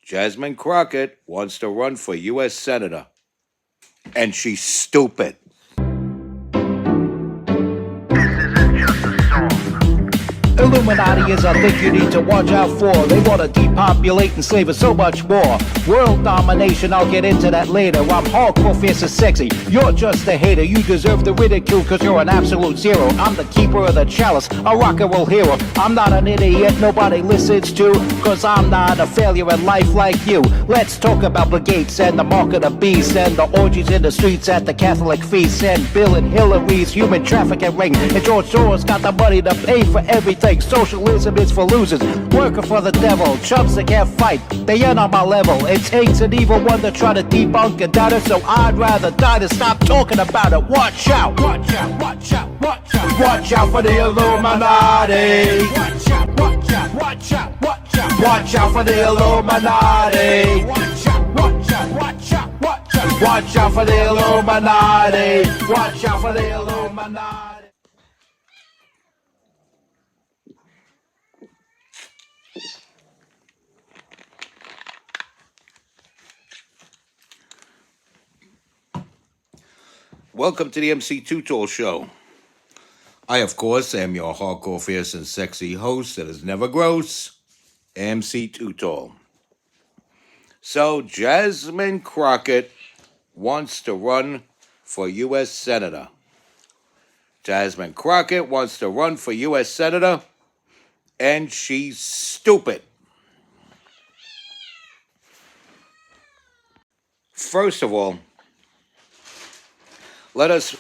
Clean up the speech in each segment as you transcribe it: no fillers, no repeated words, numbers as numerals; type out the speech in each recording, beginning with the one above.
Jasmine Crocket wants to run for U.S. Senator. And she's stupid. Illuminati is a thing you need to watch out for. They want to depopulate and slave us so much more. World domination, I'll get into that later. I'm hardcore, fierce and sexy. You're just a hater. You deserve the ridicule cause you're an absolute zero. I'm the keeper of the chalice, a rock and roll hero. I'm not an idiot nobody listens to, cause I'm not a failure in life like you. Let's talk about Bill Gates and the mark of the beast, and the orgies in the streets at the Catholic feasts, and Bill and Hillary's human trafficking ring, and George Soros got the money to pay for everything. Socialism is for losers, working for the devil. Chumps that can't fight, they ain't on my level. It takes an evil one to try to debunk and doubt it, so I'd rather die than stop talking about it. Watch out, watch out, watch out, watch out. Watch out for the Illuminati. Watch out, watch out, watch out, watch out. Watch out for the Illuminati. Watch out, watch out, watch out, watch out. Watch out for the Illuminati. Watch out for the Illuminati. Welcome to the MC Tutal Show. I, of course, am your hardcore, fierce, and sexy host that is never gross, MC Tutal. So, Jasmine Crocket wants to run for U.S. Senator. Jasmine Crocket wants to run for U.S. Senator, and she's stupid. First of all, let us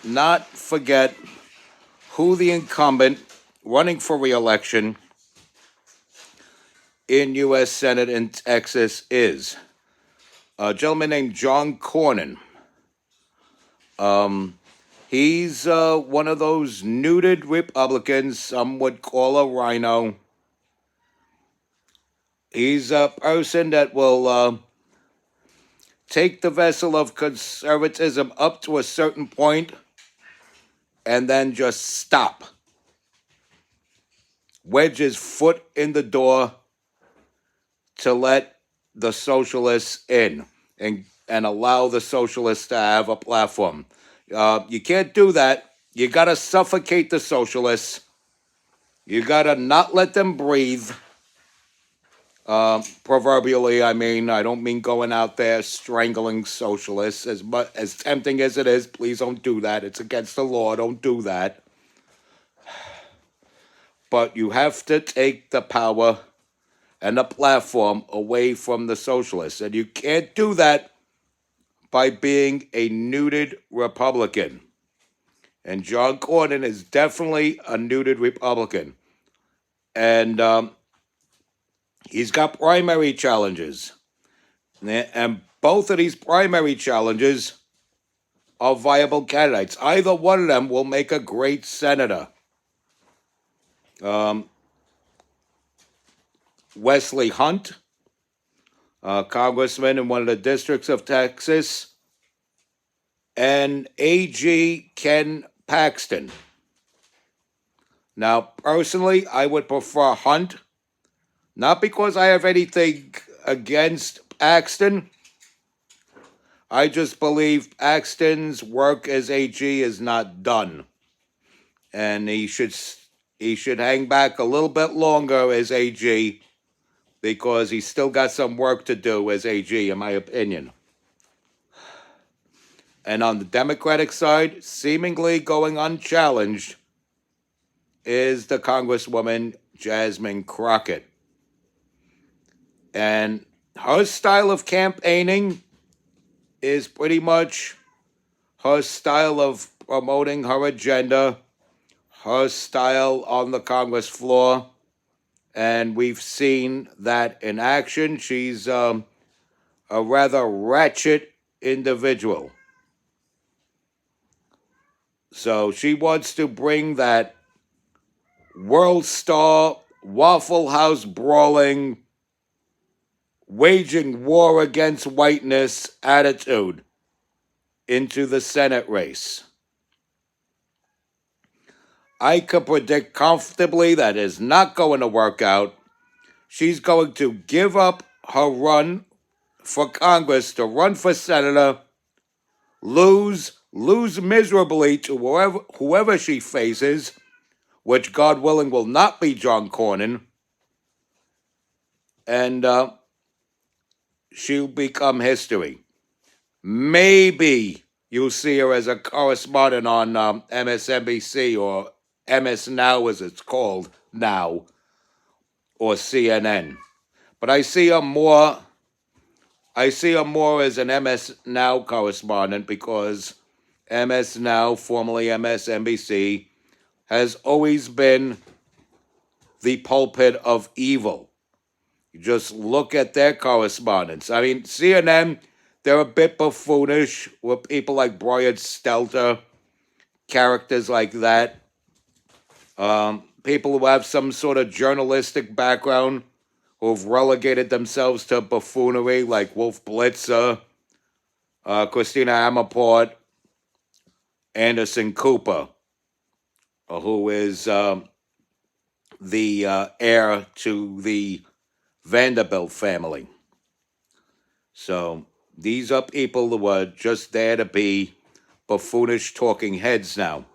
not forget who the incumbent running for re-election in U.S. Senate in Texas is. A gentleman named John Cornyn. He's one of those neutered Republicans some would call a rhino. He's a person that will take the vessel of conservatism up to a certain point and then just stop. Wedge his foot in the door to let the socialists in and allow the socialists to have a platform. You can't do that. You got to suffocate the socialists. You got to not let them breathe. Proverbially, I mean, I don't mean going out there strangling socialists. As tempting as it is, please don't do that. It's against the law. Don't do that. But you have to take the power and the platform away from the socialists. And you can't do that by being a neutered Republican. And John Cornyn is definitely a neutered Republican. And he's got primary challenges. And both of these primary challenges are viable candidates. Either one of them will make a great senator. Wesley Hunt, congressman in one of the districts of Texas, and A.G. Ken Paxton. Now, personally, I would prefer Hunt. Not because I have anything against Paxton. I just believe Paxton's work as AG is not done. And he should hang back a little bit longer as AG because he's still got some work to do as AG, in my opinion. And on the Democratic side, seemingly going unchallenged, is the Congresswoman Jasmine Crocket. And her style of campaigning is pretty much her style of promoting her agenda, her style on the Congress floor. And we've seen that in action. She's a rather ratchet individual. So she wants to bring that world star, Waffle House brawling, waging war against whiteness attitude into the Senate race. I could predict comfortably that is not going to work out she's going to give up her run for Congress to run for senator, lose miserably to whoever she faces, which God willing will not be John Cornyn, and she'll become history. Maybe you'll see her as a correspondent on MSNBC or MS Now, as it's called now, or CNN. But I see her more as an MS Now correspondent because MS Now, formerly MSNBC, has always been the pulpit of evil. You just look at their correspondence. I mean, CNN, they're a bit buffoonish with people like Brian Stelter, characters like that. People who have some sort of journalistic background who've relegated themselves to buffoonery, like Wolf Blitzer, Christina Amarport, Anderson Cooper, who is the heir to the Vanderbilt family. So these are people who are just there to be buffoonish talking heads now.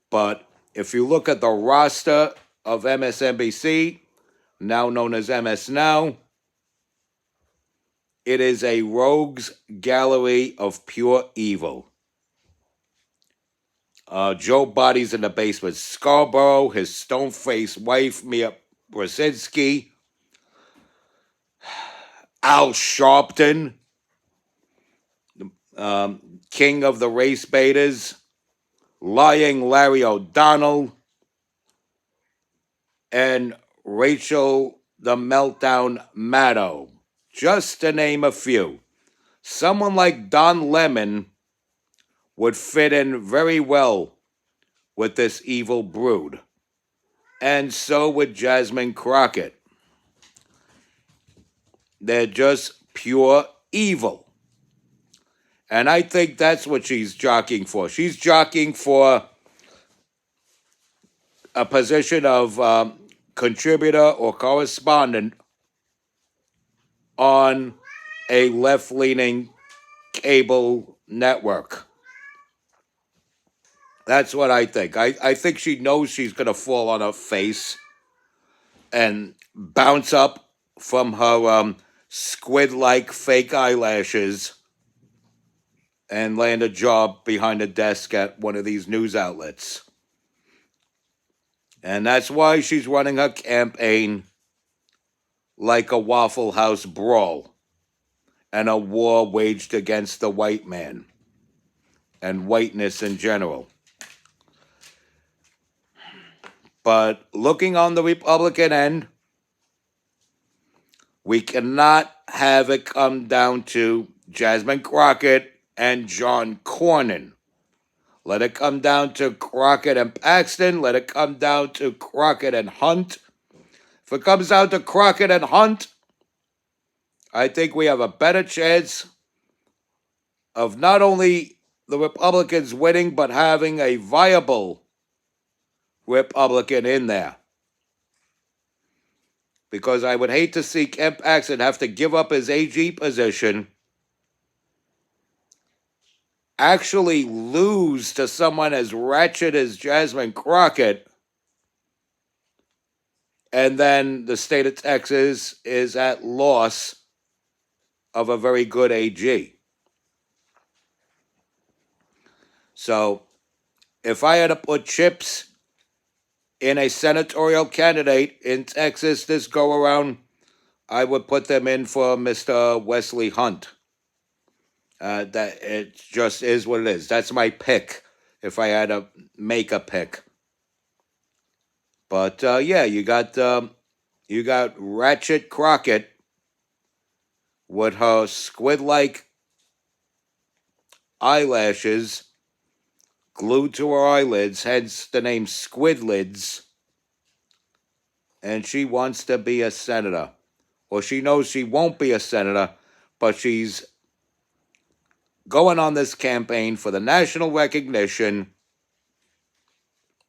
But if you look at the roster of MSNBC, now known as MS Now, it is a rogues gallery of pure evil. Joe Body's in the basement. Scarborough, his stone-faced wife, Mia Brzezinski, Al Sharpton, king of the race baiters, lying Larry O'Donnell, and Rachel the Meltdown Maddow, just to name a few. Someone like Don Lemon would fit in very well with this evil brood. And so would Jasmine Crocket. They're just pure evil. And I think that's what she's jockeying for. She's jockeying for a position of contributor or correspondent on a left-leaning cable network. That's what I think. I think she knows she's going to fall on her face and bounce up from her squid-like fake eyelashes and land a job behind a desk at one of these news outlets. And that's why she's running her campaign like a Waffle House brawl and a war waged against the white man and whiteness in general. But looking on the Republican end, we cannot have it come down to Jasmine Crocket and John Cornyn. Let it come down to Crockett and Paxton. Let it come down to Crockett and Hunt. If it comes down to Crockett and Hunt, I think we have a better chance of not only the Republicans winning, but having a viable Republican in there. Because I would hate to see Ken Paxton have to give up his AG position, actually lose to someone as ratchet as Jasmine Crocket, and then the state of Texas is at loss of a very good AG. So if I had to put chips in a senatorial candidate in Texas this go around, I would put them in for Mr. Wesley Hunt. That it just is what it is. That's my pick if I had to make a pick. But yeah, you got Ratchet Crocket with her squid-like eyelashes glued to her eyelids, hence the name Squidlids. And she wants to be a senator. Or she knows she won't be a senator, but she's going on this campaign for the national recognition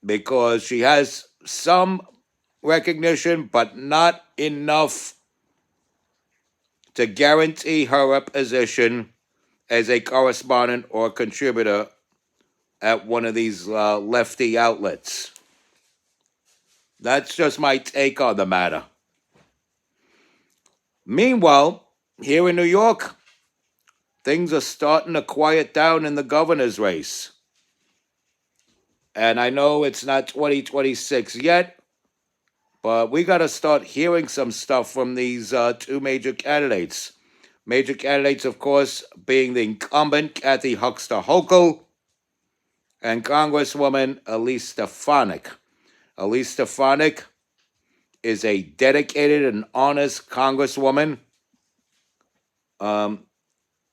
because she has some recognition, but not enough to guarantee her a position as a correspondent or contributor at one of these lefty outlets. That's just my take on the matter. Meanwhile, here in New York, things are starting to quiet down in the governor's race. And I know it's not 2026 yet, but we got to start hearing some stuff from these two major candidates. Major candidates, of course, being the incumbent Kathy Huckster Hochul and Congresswoman Elise Stefanik. Elise Stefanik is a dedicated and honest Congresswoman.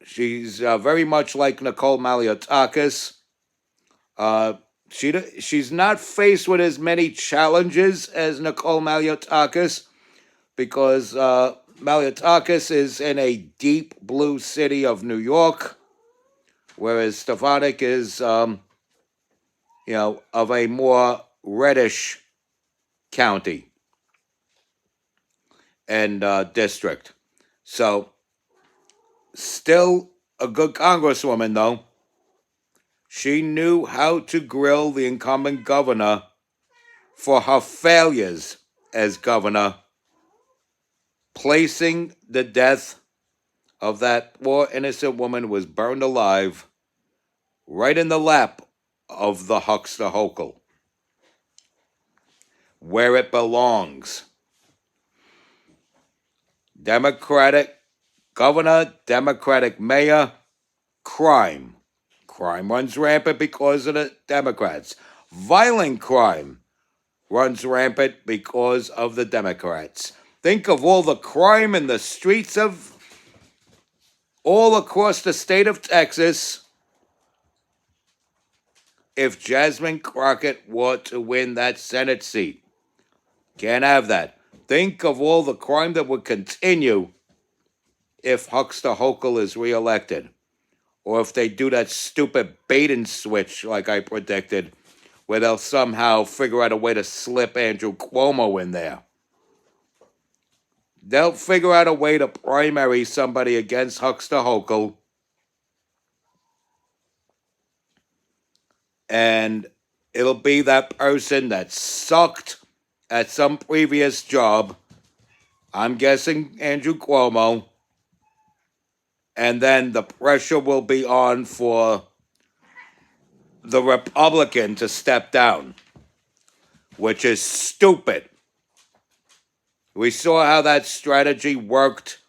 She's very much like Nicole Maliotakis. She's not faced with as many challenges as Nicole Maliotakis because Maliotakis is in a deep blue city of New York, whereas Stefanik is, of a more reddish county and district. So, still a good congresswoman, though. She knew how to grill the incumbent governor for her failures as governor, placing the death of that poor innocent woman who was burned alive right in the lap of the Huckster Hochul, where it belongs. Democratic governor, Democratic mayor, crime. Crime runs rampant because of the Democrats. Violent crime runs rampant because of the Democrats. Think of all the crime in the streets of all across the state of Texas if Jasinine Crocket were to win that Senate seat. Can't have that. Think of all the crime that would continue if Huckster Hochul is reelected. Or if they do that stupid bait and switch like I predicted, where they'll somehow figure out a way to slip Andrew Cuomo in there. They'll figure out a way to primary somebody against Huckster Hochul. And it'll be that person that sucked at some previous job. I'm guessing Andrew Cuomo. And then the pressure will be on for the Republican to step down, which is stupid. We saw how that strategy worked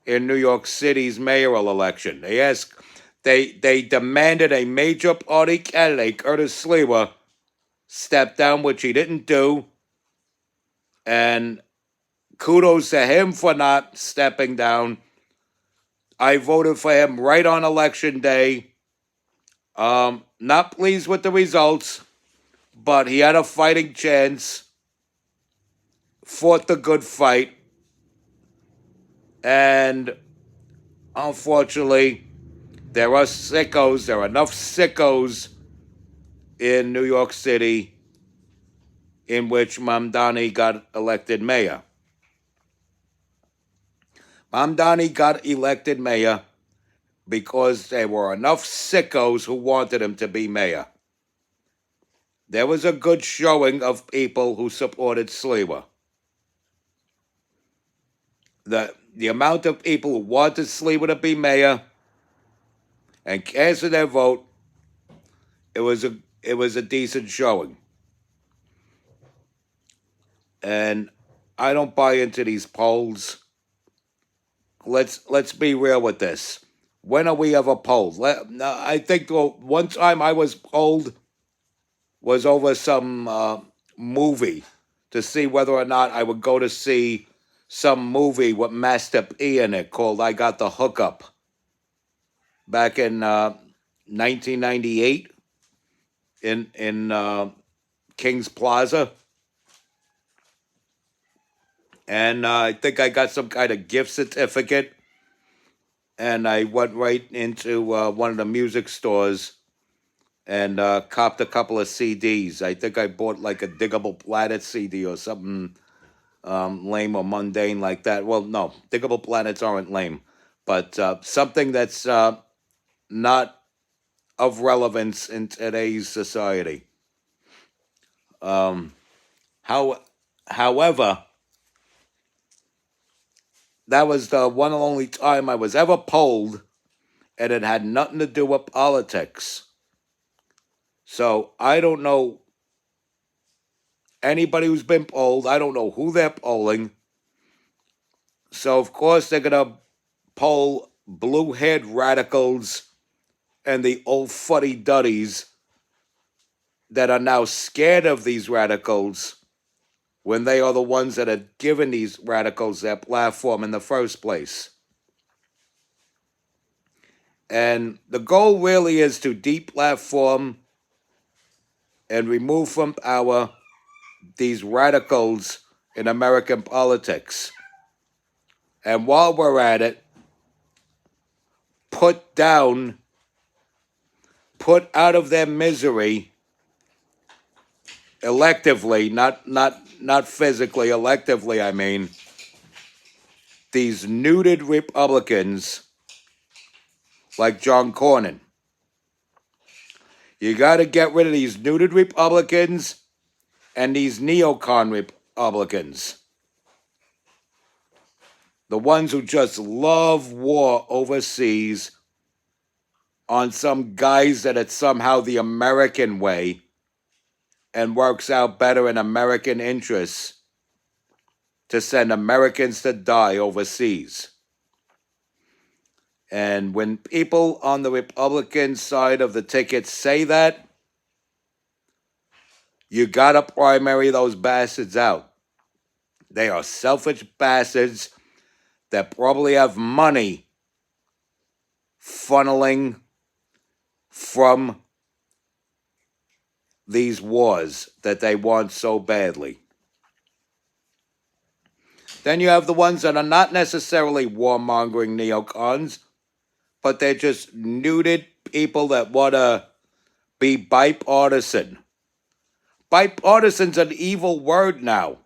in New York City's mayoral election. They demanded a major party candidate, Curtis Sliwa, step down, which he didn't do. And kudos to him for not stepping down. I voted for him right on election day. Not pleased with the results, but he had a fighting chance. Fought the good fight. And unfortunately, there are sickos. There are enough sickos in New York City in which Mamdani got elected mayor. Mamdani got elected mayor because there were enough sickos who wanted him to be mayor. There was a good showing of people who supported Sliwa. The amount of people who wanted Sliwa to be mayor and casted their vote, it was a decent showing. And I don't buy into these polls. Let's be real with this. When are we ever polled? I think one time I was polled was over some movie to see whether or not I would go to see some movie with Master P in it called I Got the Hookup back in 1998 in King's Plaza. And I think I got some kind of gift certificate. And I went right into one of the music stores and copped a couple of CDs. I think I bought like a Diggable Planet CD or something lame or mundane like that. Well, no, Diggable Planets aren't lame, but something that's not of relevance in today's society. How, however, that was the one and only time I was ever polled, and it had nothing to do with politics. So I don't know anybody who's been polled. I don't know who they're polling. So, of course, they're going to poll blue-haired radicals and the old fuddy-duddies that are now scared of these radicals when they are the ones that had given these radicals their platform in the first place. And the goal really is to deplatform and remove from power these radicals in American politics. And while we're at it, put out of their misery electively, not physically, electively, I mean, these neutered Republicans like John Cornyn. You got to get rid of these neutered Republicans and these neocon Republicans. The ones who just love war overseas on some guise that it's somehow the American way and works out better in American interests to send Americans to die overseas. And when people on the Republican side of the ticket say that, you gotta primary those bastards out. They are selfish bastards that probably have money funneling from these wars that they want so badly. Then you have the ones that are not necessarily warmongering neocons, but they're just neutered people that want to be bipartisan. Bipartisan's an evil word now.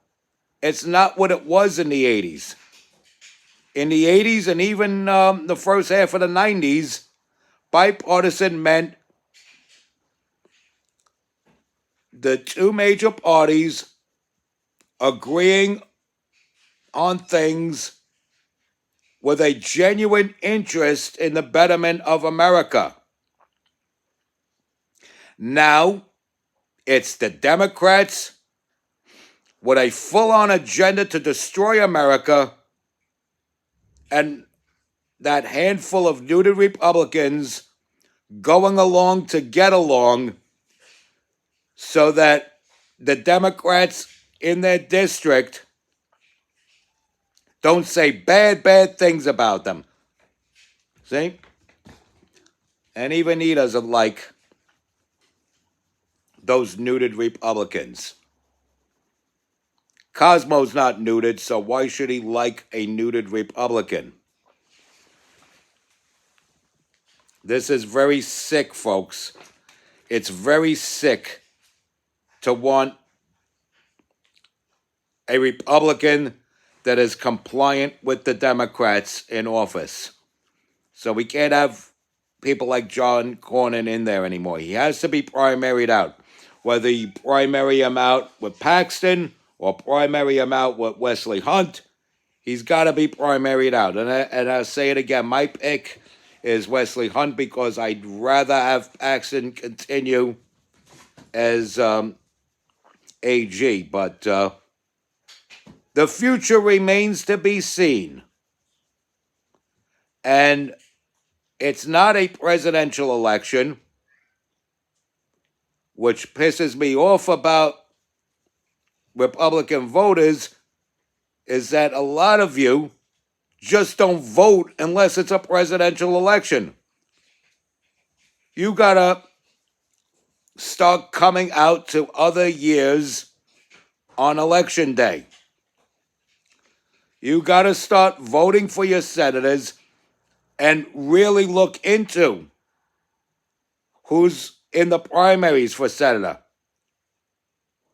It's not what it was in the 80s. In the 80s and even the first half of the 90s, bipartisan meant the two major parties agreeing on things with a genuine interest in the betterment of America. Now, it's the Democrats with a full-on agenda to destroy America and that handful of neutered Republicans going along to get along so that the Democrats in their district don't say bad things about them. See? And even he doesn't like those neutered Republicans. Cosmo's not neutered, so why should he like a neutered Republican? This is very sick, folks. It's very sick to want a Republican that is compliant with the Democrats in office. So we can't have people like John Cornyn in there anymore. He has to be primaried out. Whether you primary him out with Paxton or primary him out with Wesley Hunt, he's got to be primaried out. And I'll say it again, my pick is Wesley Hunt because I'd rather have Paxton continue as AG. But the future remains to be seen. And it's not a presidential election, which pisses me off about Republican voters, is that a lot of you just don't vote unless it's a presidential election. You gotta start coming out to other years on election day. You gotta start voting for your senators and really look into who's in the primaries for senator.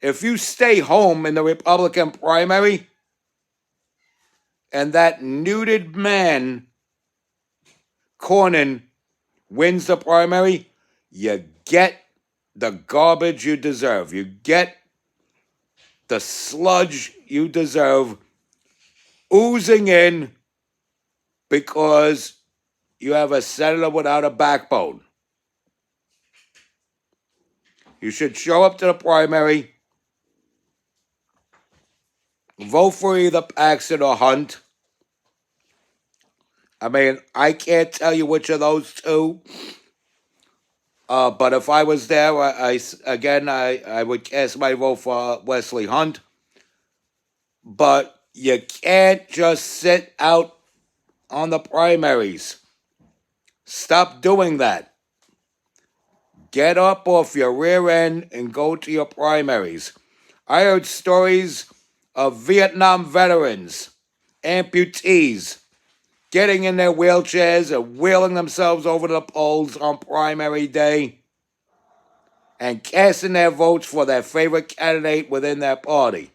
If you stay home in the Republican primary and that nuded man, Cornyn, wins the primary, you get the garbage you deserve. You get the sludge you deserve oozing in because you have a senator without a backbone. You should show up to the primary, vote for either Paxton or Hunt. I mean, I can't tell you which of those two. But if I was there, I would cast my vote for Wesley Hunt. But you can't just sit out on the primaries. Stop doing that. Get up off your rear end and go to your primaries. I heard stories of Vietnam veterans, amputees, getting in their wheelchairs and wheeling themselves over to the polls on primary day and casting their votes for their favorite candidate within their party.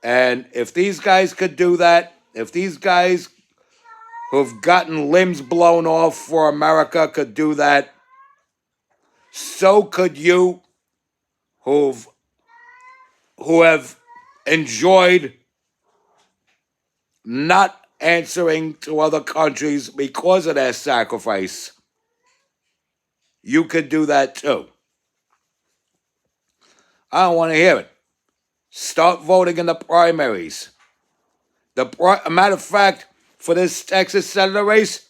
And if these guys could do that, if these guys who've gotten limbs blown off for America could do that, so could you who have enjoyed not answering to other countries because of their sacrifice. You could do that too. I don't want to hear it. Start voting in the primaries. A matter of fact, for this Texas senator race,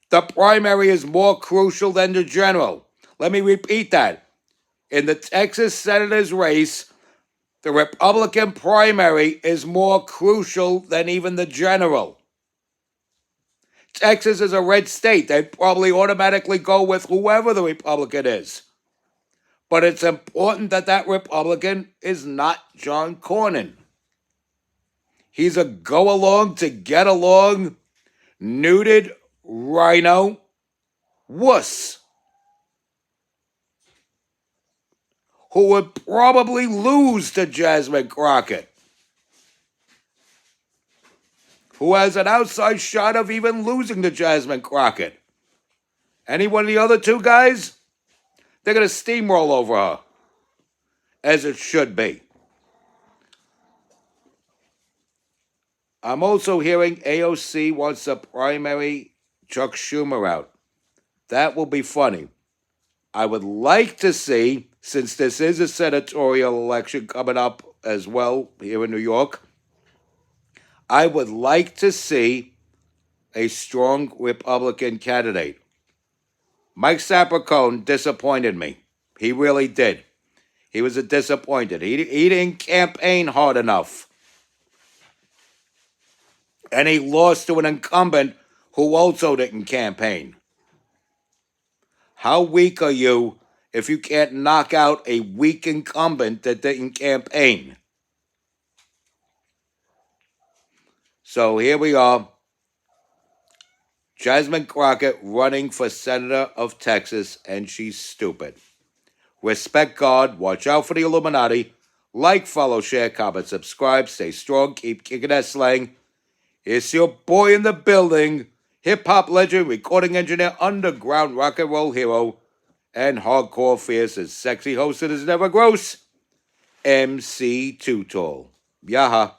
the primary is more crucial than the general. Let me repeat that. In the Texas senator's race, the Republican primary is more crucial than even the general. Texas is a red state. They'd probably automatically go with whoever the Republican is. But it's important that that Republican is not John Cornyn. He's a go-along to get along, nuded rhino wuss who would probably lose to Jasmine Crocket, who has an outside shot of even losing to Jasmine Crocket. Any one of the other two guys, they're going to steamroll over her, as it should be. I'm also hearing AOC wants a primary Chuck Schumer out. That will be funny. I would like to see, since this is a senatorial election coming up as well here in New York, I would like to see a strong Republican candidate. Mike Sapercone disappointed me. He really did. He was a disappointed. He didn't campaign hard enough. And he lost to an incumbent who also didn't campaign. How weak are you if you can't knock out a weak incumbent that didn't campaign? So here we are. Jasmine Crocket running for senator of Texas, and she's stupid. Respect God. Watch out for the Illuminati. Like, follow, share, comment, subscribe. Stay strong. Keep kicking that slang. It's your boy in the building, hip-hop legend, recording engineer, underground rock and roll hero, and hardcore fierce and sexy host that is never gross, MC Too Tall. Yaha.